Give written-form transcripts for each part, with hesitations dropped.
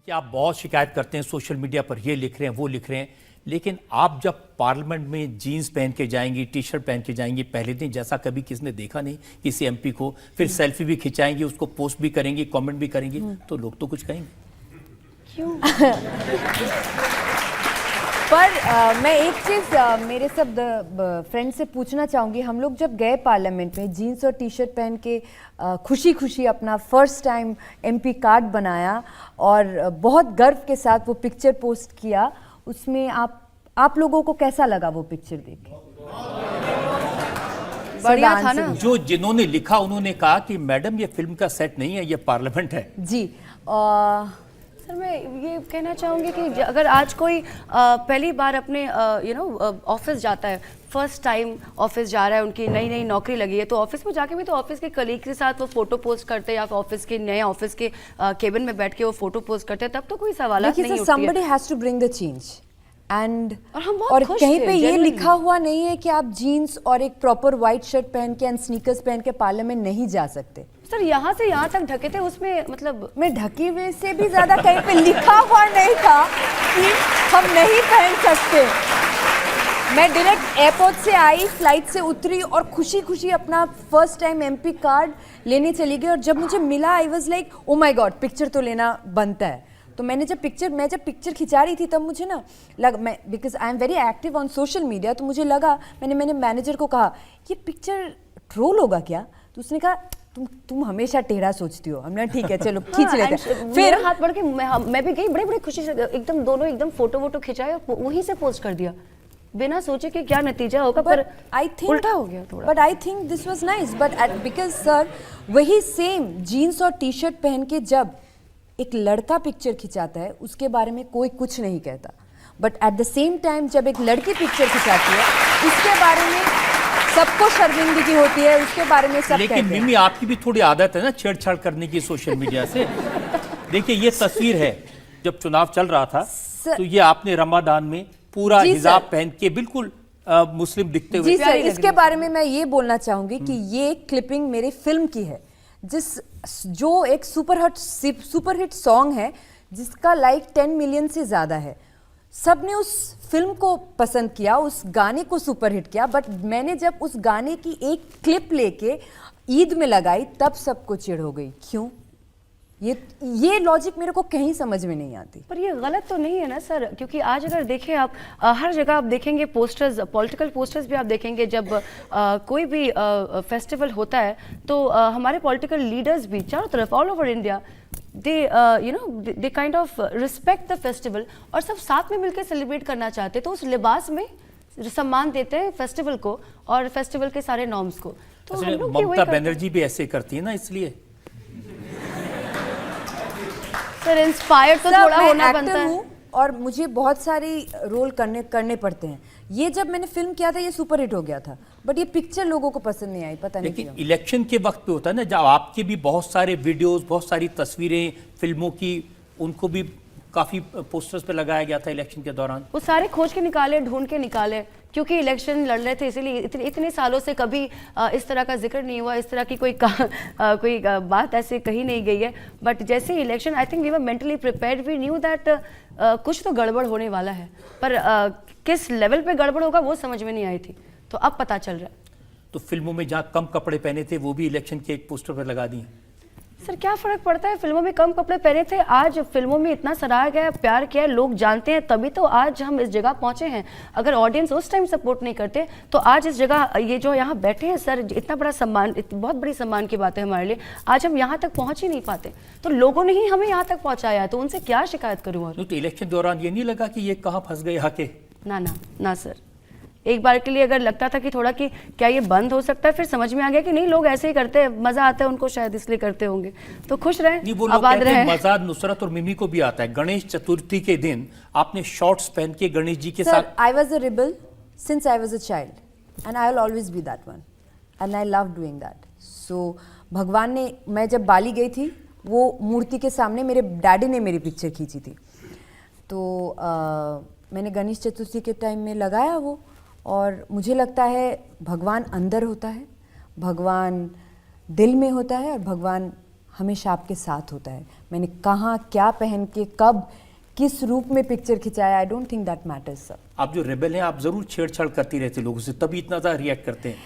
देखिए, आप बहुत शिकायत करते हैं सोशल मीडिया पर, ये लिख रहे हैं वो लिख रहे हैं, लेकिन आप जब पार्लियामेंट में जीन्स पहन के जाएंगी, टी शर्ट पहन के जाएंगी, पहले दिन जैसा कभी किसने देखा नहीं किसी एमपी को, फिर सेल्फी भी खिंचाएंगी, उसको पोस्ट भी करेंगी, कमेंट भी करेंगी, तो लोग तो कुछ कहेंगे। क्यों? पर मैं एक चीज़ मेरे सब फ्रेंड से पूछना चाहूँगी, हम लोग जब गए पार्लियामेंट में जीन्स और टी शर्ट पहन के खुशी खुशी अपना फर्स्ट टाइम एमपी कार्ड बनाया और बहुत गर्व के साथ वो पिक्चर पोस्ट किया, उसमें आप लोगों को कैसा लगा वो पिक्चर देख के? बढ़िया था ना। जो जिन्होंने लिखा उन्होंने कहा कि मैडम ये फिल्म का सेट नहीं है, ये पार्लियामेंट है। जी सर मैं ये कहना चाहूँगी कि अगर आज कोई पहली बार अपने ऑफिस जाता है, फर्स्ट टाइम ऑफिस जा रहा है, उनकी नई नई नौकरी लगी है, तो ऑफिस में जाके भी तो ऑफिस के कलीग के साथ वो फोटो पोस्ट करते हैं या ऑफिस के नए ऑफिस के केबिन में बैठ के वो फोटो पोस्ट करते हैं, तब तो कोई सवाल नहीं उठती है। somebody has to bring the change and और कहीं पे ये लिखा हुआ नहीं है कि आप जीन्स और एक प्रॉपर व्हाइट शर्ट पहन के एंड स्नीकर्स पहन के पार्लियामेंट नहीं जा सकते। सर यहाँ से यहाँ तक ढके थे, उसमें मतलब मैं ढके हुए से भी ज्यादा कहीं पे लिखा हुआ नहीं था कि हम नहीं पहन सकते। मैं डायरेक्ट एयरपोर्ट से आई, फ्लाइट से उतरी और खुशी खुशी अपना फर्स्ट टाइम एमपी कार्ड लेने चली गई, और जब मुझे मिला I was like oh my God, picture तो लेना बनता है। तो मैं जब पिक्चर खिंचा रही थी तब मुझे ना मैं because I am very active on social media, तो मुझे लगा, मैंने मैनेजर को कहा ये पिक्चर ट्रोल होगा क्या? तो उसने कहा तुम हमेशा टेढ़ा सोचती हो। हमने ठीक है चलो खींच लेते हैं। फिर हाथ बढ़ के मैं भी गई, बड़े बड़े खुशी से एकदम दोनों एकदम फोटो वोटो खिंचाए और वहीं से पोस्ट कर दिया बिना सोचे कि क्या नतीजा होगा, पर आई थिंक उल्टा हो गया थोड़ा। But I think this was nice, but because sir वही सेम जीन्स और टी शर्ट पहन के जब एक लड़का पिक्चर खिंचाता है उसके बारे में कोई कुछ नहीं कहता, but at the same time जब एक लड़की पिक्चर खिंचाती है उसके बारे में सबको शर्मिंदगी होती है, उसके बारे में सब लेकिन मिमी आपकी भी थोड़ी आदत है ना छेड़छाड़ करने की सोशल मीडिया से। देखिए ये तस्वीर है जब चुनाव चल रहा था, तो ये आपने रमादान में पूरा हिजाब पहन के बिल्कुल मुस्लिम दिखते हुए। जी सर, इसके बारे में मैं ये बोलना चाहूंगी कि ये क्लिपिंग मेरी फिल्म की है, जो एक सुपरहिट सॉन्ग है जिसका लाइक 10 मिलियन से ज्यादा है। सबने उस फिल्म को पसंद किया, उस गाने को सुपरहिट किया, बट मैंने जब उस गाने की एक क्लिप लेके ईद में लगाई तब सबको चिढ़ हो गई। क्यों? ये लॉजिक मेरे को कहीं समझ में नहीं आती। पर ये गलत तो नहीं है ना सर, क्योंकि आज अगर देखें आप हर जगह आप देखेंगे पोस्टर्स, पॉलिटिकल पोस्टर्स भी आप देखेंगे, जब कोई भी फेस्टिवल होता है तो हमारे पॉलिटिकल लीडर्स भी चारों तरफ all over India they kind of respect the festival और सब साथ में मिलकर सेलिब्रेट करना चाहते हैं, तो उस लिबास में सम्मान देते हैं फेस्टिवल को और फेस्टिवल के सारे नॉर्म्स को। तो ममता बनर्जी भी ऐसे करती है ना, इसलिए सर इंस्पायर तो थोड़ा होना बनता है। और मुझे बहुत सारी रोल करने पड़ते हैं। ये जब मैंने फिल्म किया था ये सुपरहिट हो गया था, बट ये पिक्चर लोगों को पसंद नहीं आई, पता नहीं क्यों। लेकिन इलेक्शन के वक्त पे होता है ना, जब आपके भी बहुत सारे वीडियोस, बहुत सारी तस्वीरें फिल्मों की, उनको भी काफी पोस्टर्स पे लगाया गया था इलेक्शन के दौरान। वो सारे खोज के निकाले, ढूंढ के निकाले, क्योंकि इलेक्शन लड़ रहे थे, इसीलिए इतने सालों से कभी इस तरह का जिक्र नहीं हुआ, इस तरह की कोई बात ऐसे कही नहीं गई है। बट जैसे election, I think we were mentally prepared, we knew that कुछ तो गड़बड़ होने वाला है, पर किस लेवल पे गड़बड़ होगा वो समझ में नहीं आई थी, तो अब पता चल रहा है। तो फिल्मों में जहाँ कम कपड़े पहने थे वो भी इलेक्शन के एक पोस्टर पर लगा दिए। सर क्या फर्क पड़ता है, फिल्मों में कम कपड़े पहने थे, आज फिल्मों में इतना सराहा गया, प्यार किया, लोग जानते हैं, तभी तो आज हम इस जगह पहुंचे हैं। अगर ऑडियंस उस टाइम सपोर्ट नहीं करते तो आज इस जगह ये जो यहाँ बैठे हैं सर, इतना बड़ा सम्मान, बहुत बड़ी सम्मान की बात है हमारे लिए, आज हम यहाँ तक पहुंच ही नहीं पाते। तो लोगों ने ही हमें यहाँ तक पहुँचाया, तो उनसे क्या शिकायत करूँ। और तो इलेक्शन दौरान ये नहीं लगा कि ये कहाँ फंस गए आके? ना सर, एक बार के लिए अगर लगता था कि थोड़ा कि क्या ये बंद हो सकता है, फिर समझ में आ गया कि नहीं, लोग ऐसे ही करते हैं, मजा आता है उनको, शायद इसलिए करते होंगे, तो खुश रहे, आबाद रहे। मजा नुसरत और मिमी को भी आता है। गणेश चतुर्थी के दिन आपने शॉर्ट्स पहन के गणेश जी के साथ। I was a rebel since I was a child and I will always be that one and I love doing that. So भगवान ने, मैं जब बाली गई थी वो मूर्ति के सामने मेरे डैडी ने मेरी पिक्चर खींची थी, तो मैंने गणेश चतुर्थी के टाइम में लगाया वो, और मुझे लगता है भगवान अंदर होता है, भगवान दिल में होता है और भगवान हमेशा आपके साथ होता है। मैंने कहाँ क्या पहन के कब किस रूप में पिक्चर खिंचाया, I don't think that matters sir. आप जो रेबल हैं, आप जरूर छेड़छाड़ करती रहती लोगों से, तभी इतना ज़्यादा रिएक्ट करते हैं।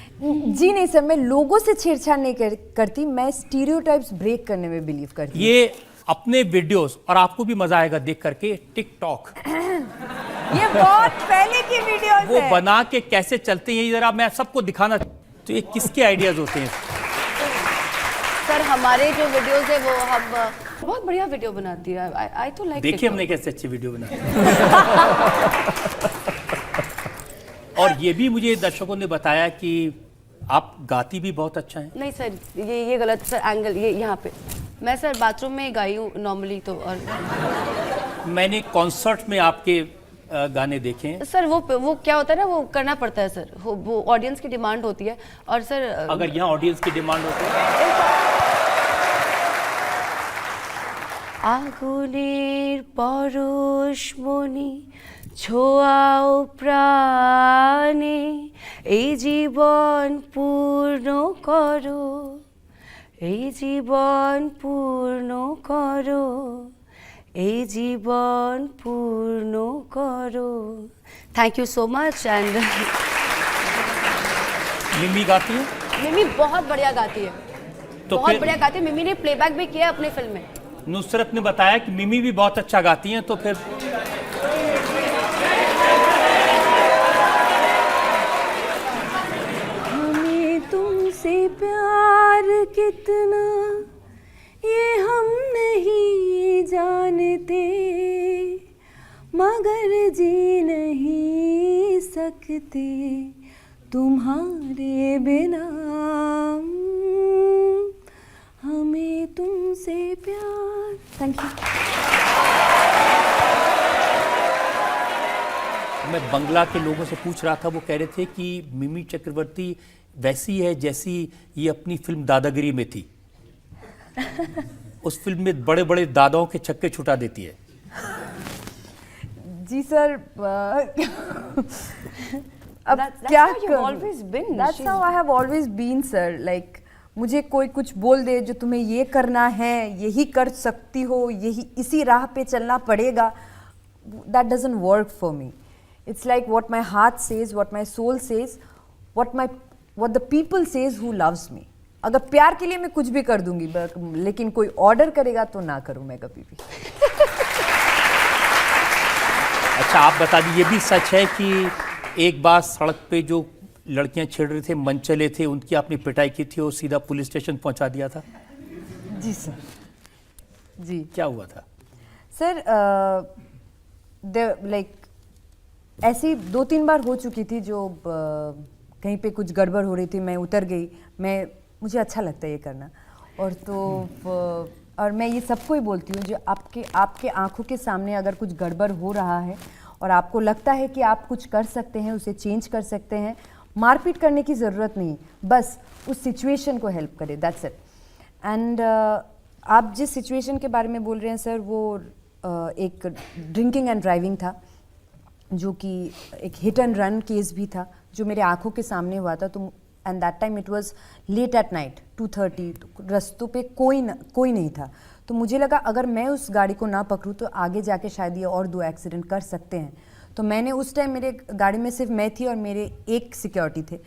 जी नहीं सर, मैं लोगों से छेड़छाड़ नहीं करती, मैं स्टीरियोटाइप्स ब्रेक करने में बिलीव करती हूँ। ये अपने वीडियोस, और आपको भी मजा आएगा देख करके, टिकटॉक ये बहुत पहले की वीडियोस वो है। बना के कैसे चलते हैं, ये जरा मैं सबको दिखाना। तो ये किसके आइडियाज होते हैं? सर हमारे जो वीडियोस है वो हम बहुत बढ़िया वीडियो बनाती है। आई तो लाइक, देखिए हमने कैसे अच्छी वीडियो बनाई। और ये भी मुझे दर्शकों ने बताया कि आप गाती भी बहुत अच्छा है। नहीं सर, ये गलत सर एंगल, ये यहाँ पे मैं सर बाथरूम में गाई हूँ नॉर्मली तो। और मैंने कॉन्सर्ट में आपके गाने देखे हैं। सर वो क्या होता है ना, वो करना पड़ता है सर, वो ऑडियंस की डिमांड होती है। और सर अगर यहाँ ऑडियंस की डिमांड होती है, আগুনের পরশমণি ছোঁয়াও প্রাণে, এই জীবন পূর্ণ করো, এই জীবন পূর্ণ করো, এই জীবন পূর্ণ করো। Thank you so much. And Mimi गाती है मिमी बहुत बढ़िया गाती है, तो बहुत फिर बढ़िया गाती है। मिमी ने प्लेबैक भी किया अपनी फिल्म में। नुसरत ने बताया कि मिमी भी बहुत अच्छा गाती हैं, तो फिर हमें तुमसे प्यार कितना ये हम नहीं जानते, मगर जी नहीं सकते तुम्हारे बिना, हमें तुमसे प्यार। Thank you. मैं बंगला के लोगों से पूछ रहा था, वो कह रहे थे कि मिमी चक्रवर्ती वैसी है जैसी ये अपनी फिल्म दादागिरी में थी। उस फिल्म में बड़े बड़े दादाओं के छक्के छुटा देती है। जी सर, अब That's क्या how you've always been. That's how I have always been, sir. Like मुझे कोई कुछ बोल दे जो तुम्हें ये करना है, यही कर सकती हो, यही इसी राह पे चलना पड़ेगा, that doesn't work for me. It's like what my heart says, what my soul says, what the people says who loves me. अगर प्यार के लिए मैं कुछ भी कर दूंगी, लेकिन कोई ऑर्डर करेगा तो ना करूं मैं कभी भी। अच्छा आप बता दीजिए, ये भी सच है कि एक बार सड़क पे जो लड़कियां छेड़ रहे थे, मनचले थे, उनकी आपने पिटाई की थी और सीधा पुलिस स्टेशन पहुंचा दिया था? जी सर। जी क्या हुआ था सर? लाइक ऐसी 2-3 बार हो चुकी थी जो कहीं पे कुछ गड़बड़ हो रही थी, मैं उतर गई, मुझे अच्छा लगता है ये करना, और तो और मैं ये सबको ही बोलती हूँ, जो आपके आंखों के सामने अगर कुछ गड़बड़ हो रहा है और आपको लगता है कि आप कुछ कर सकते हैं, उसे चेंज कर सकते हैं, मारपीट करने की ज़रूरत नहीं, बस उस सिचुएशन को हेल्प करें, दैट्स इट। एंड आप जिस सिचुएशन के बारे में बोल रहे हैं सर, वो एक ड्रिंकिंग एंड ड्राइविंग था, जो कि एक हिट एंड रन केस भी था, जो मेरे आंखों के सामने हुआ था। तो and that time it was late at night 2:30, रास्तों पे कोई नहीं था। तो मुझे लगा अगर मैं उस गाड़ी को ना पकड़ूँ तो आगे जाके शायद ये और 2 एक्सीडेंट कर सकते हैं। तो मैंने उस टाइम, मेरे गाड़ी में सिर्फ मैं थी और मेरे एक सिक्योरिटी थे,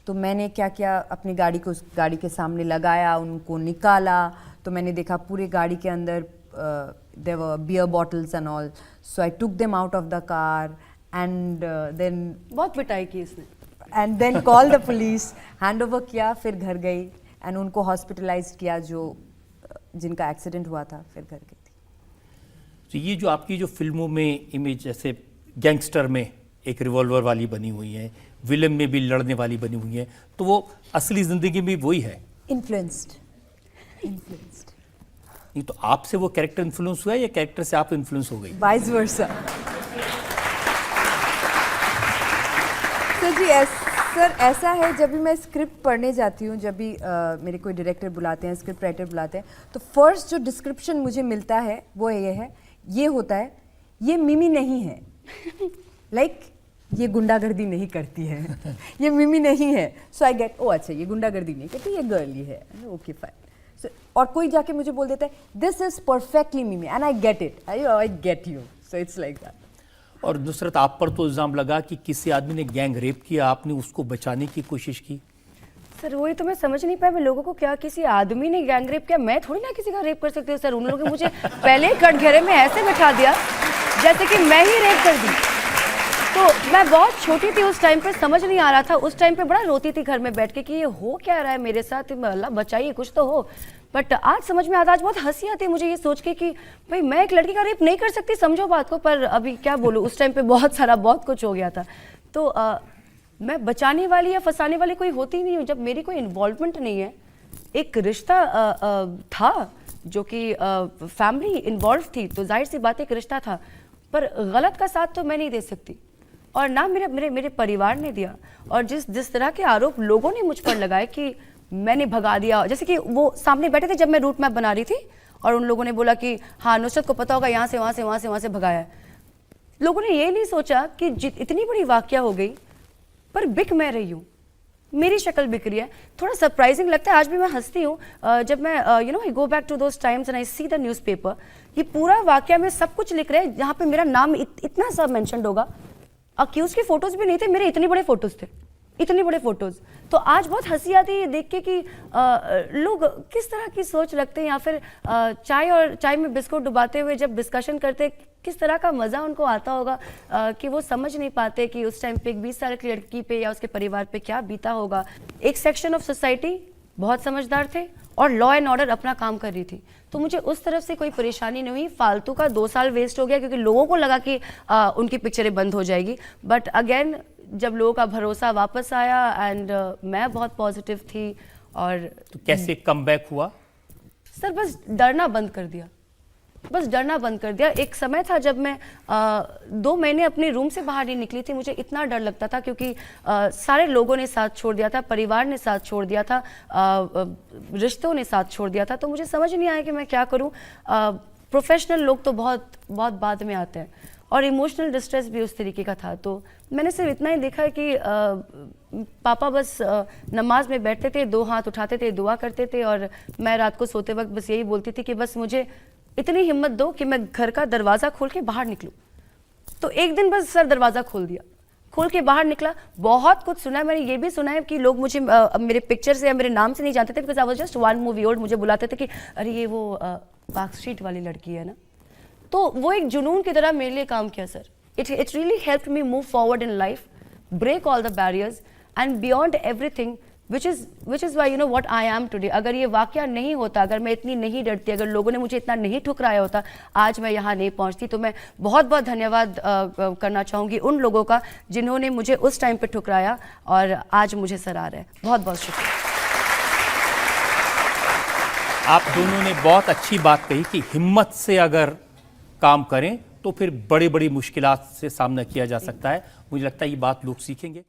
तो मैंने क्या किया, अपनी गाड़ी को उस गाड़ी के सामने लगाया, उनको निकाला, तो मैंने देखा पूरे गाड़ी के अंदर there were beer bottles and all, so I took them out of the car and then बहुत पिटाई की इसने। and then called the police, hand over किया, फिर घर गई and उनको हॉस्पिटलाइज किया, जिनका एक्सीडेंट हुआ था, फिर घर गई थी। तो ये जो आपकी जो फिल्मों में इमेज, जैसे गैंगस्टर में एक रिवॉल्वर वाली बनी हुई है, विलन में भी लड़ने वाली बनी हुई है, तो वो असली जिंदगी में वही है? इन्फ्लुएंस्ड। नहीं तो आपसे वो कैरेक्टर इन्फ्लुएंस हुआ या कैरेक्टर से आप इन्फ्लुएंस हो गई? Vice versa. सर जी सर ऐसा है, जब भी मैं स्क्रिप्ट पढ़ने जाती हूँ, जब भी मेरे कोई डायरेक्टर बुलाते हैं, स्क्रिप्ट राइटर बुलाते हैं, तो फर्स्ट जो डिस्क्रिप्शन मुझे मिलता है वो ये होता है, ये मिमी नहीं है। लाइक ये गुंडागर्दी नहीं करती है, ये मिमी नहीं है। सो आई गेट, ओ अच्छा ये गुंडागर्दी नहीं करती, ये गर्ल ही है, ओके फाइन। और कोई जाके मुझे बोल देता है दिस इज परफेक्टली मिमी and I get it, I get you, so it's like that. और नुसरत, आप पर तो इल्ज़ाम लगा कि किसी आदमी ने गैंग रेप किया, आपने उसको बचाने की कोशिश की। सर वही तो मैं समझ नहीं पाया, मैं लोगों को क्या किसी आदमी ने गैंग रेप किया, मैं थोड़ी ना किसी का रेप कर सकती हूँ सर। उन लोगों ने मुझे पहले ही कटघरे में ऐसे बैठा दिया जैसे कि मैं ही रेप कर दी। तो मैं बहुत छोटी थी उस टाइम पे, समझ नहीं आ रहा था। उस टाइम पे बड़ा रोती थी घर में बैठ के कि ये हो क्या रहा है मेरे साथ, अल्लाह बचाइए कुछ तो हो। बट आज समझ में आता, आज बहुत हंसी आती है मुझे ये सोच के कि भाई मैं एक लड़की का रेप नहीं कर सकती, समझो बात को। पर अभी क्या बोलूँ, उस टाइम पे बहुत कुछ हो गया था। तो मैं बचाने वाली या फंसाने वाली कोई होती नहीं हूँ जब मेरी कोई इन्वॉल्वमेंट नहीं है। एक रिश्ता था जो कि फैमिली इन्वॉल्व थी, तो जाहिर सी बात एक रिश्ता था, पर गलत का साथ तो मैं नहीं दे सकती और ना मेरे परिवार ने दिया। और जिस तरह के आरोप लोगों ने मुझ पर लगाए कि मैंने भगा दिया, जैसे कि वो सामने बैठे थे जब मैं रूट मैप बना रही थी और उन लोगों ने बोला कि हाँ नुसरत को पता होगा यहाँ से वहाँ से भगाया है। लोगों ने ये नहीं सोचा कि इतनी बड़ी वाकया हो गई पर बिक मैं रही हूँ, मेरी शक्ल बिक रही है। थोड़ा सरप्राइजिंग लगता है, आज भी मैं हंसती हूँ जब मैं I go back to those times and I see the newspaper. ये पूरा वाकया में सब कुछ लिख रहे हैं जहाँ पे मेरा नाम इतना सा मेंशन्ड होगा। अक्यूज की फोटोज भी नहीं थे, मेरे इतने बड़े फोटोज थे, इतने बड़े फोटोज। तो आज बहुत हंसी आती है देख के कि लोग किस तरह की सोच रखते हैं, या फिर चाय में बिस्कुट डुबाते हुए जब डिस्कशन करते किस तरह का मज़ा उनको आता होगा कि वो समझ नहीं पाते कि उस टाइम पे एक 20 साल की लड़की पे या उसके परिवार पे क्या बीता होगा। एक सेक्शन ऑफ सोसाइटी बहुत समझदार थे और लॉ एंड ऑर्डर अपना काम कर रही थी, तो मुझे उस तरफ से कोई परेशानी नहीं हुई। फालतू का 2 साल वेस्ट हो गया क्योंकि लोगों को लगा कि उनकी पिक्चरें बंद हो जाएगी, बट अगेन जब लोगों का भरोसा वापस आया एंड मैं बहुत पॉजिटिव थी। और तो कैसे कमबैक हुआ? सर बस डरना बंद कर दिया, बस डरना बंद कर दिया। एक समय था जब मैं 2 महीने अपने रूम से बाहर नहीं निकली थी, मुझे इतना डर लगता था क्योंकि सारे लोगों ने साथ छोड़ दिया था, परिवार ने साथ छोड़ दिया था, रिश्तों ने साथ छोड़ दिया था। तो मुझे समझ नहीं आया कि मैं क्या करूं। प्रोफेशनल लोग तो बहुत बाद में आते हैं और इमोशनल डिस्ट्रेस भी उस तरीके का था। तो मैंने सिर्फ इतना ही देखा कि पापा बस नमाज में बैठते थे, 2 हाथ उठाते थे, दुआ करते थे और मैं रात को सोते वक्त बस यही बोलती थी कि बस मुझे इतनी हिम्मत दो कि मैं घर का दरवाज़ा खोल के बाहर निकलूं। तो एक दिन बस सर दरवाज़ा खोल दिया, खोल के बाहर निकला। बहुत कुछ सुना है मैंने, ये भी सुना है कि लोग मुझे मेरे पिक्चर से या मेरे नाम से नहीं जानते थे, because I was just 1 movie old. मुझे बुलाते थे कि अरे ये वो पार्क स्ट्रीट वाली लड़की है ना। तो वो एक जुनून की तरह मेरे लिए काम किया sir. It really helped me move forward in life, break all the barriers and beyond everything which is why you know what I am today। अगर ये वाकया नहीं होता, अगर मैं इतनी नहीं डरती, अगर लोगों ने मुझे इतना नहीं ठुकराया होता, आज मैं यहाँ नहीं पहुँचती। तो मैं बहुत धन्यवाद करना चाहूँगी उन लोगों का जिन्होंने मुझे उस टाइम पे ठुकराया और आज मुझे सराहा है। बहुत शुक्रिया। आप दोनों ने बहुत अच्छी बात कही कि हिम्मत से अगर काम करें तो फिर बड़ी मुश्किलात से सामना किया जा सकता है। मुझे लगता है ये बात लोग सीखेंगे।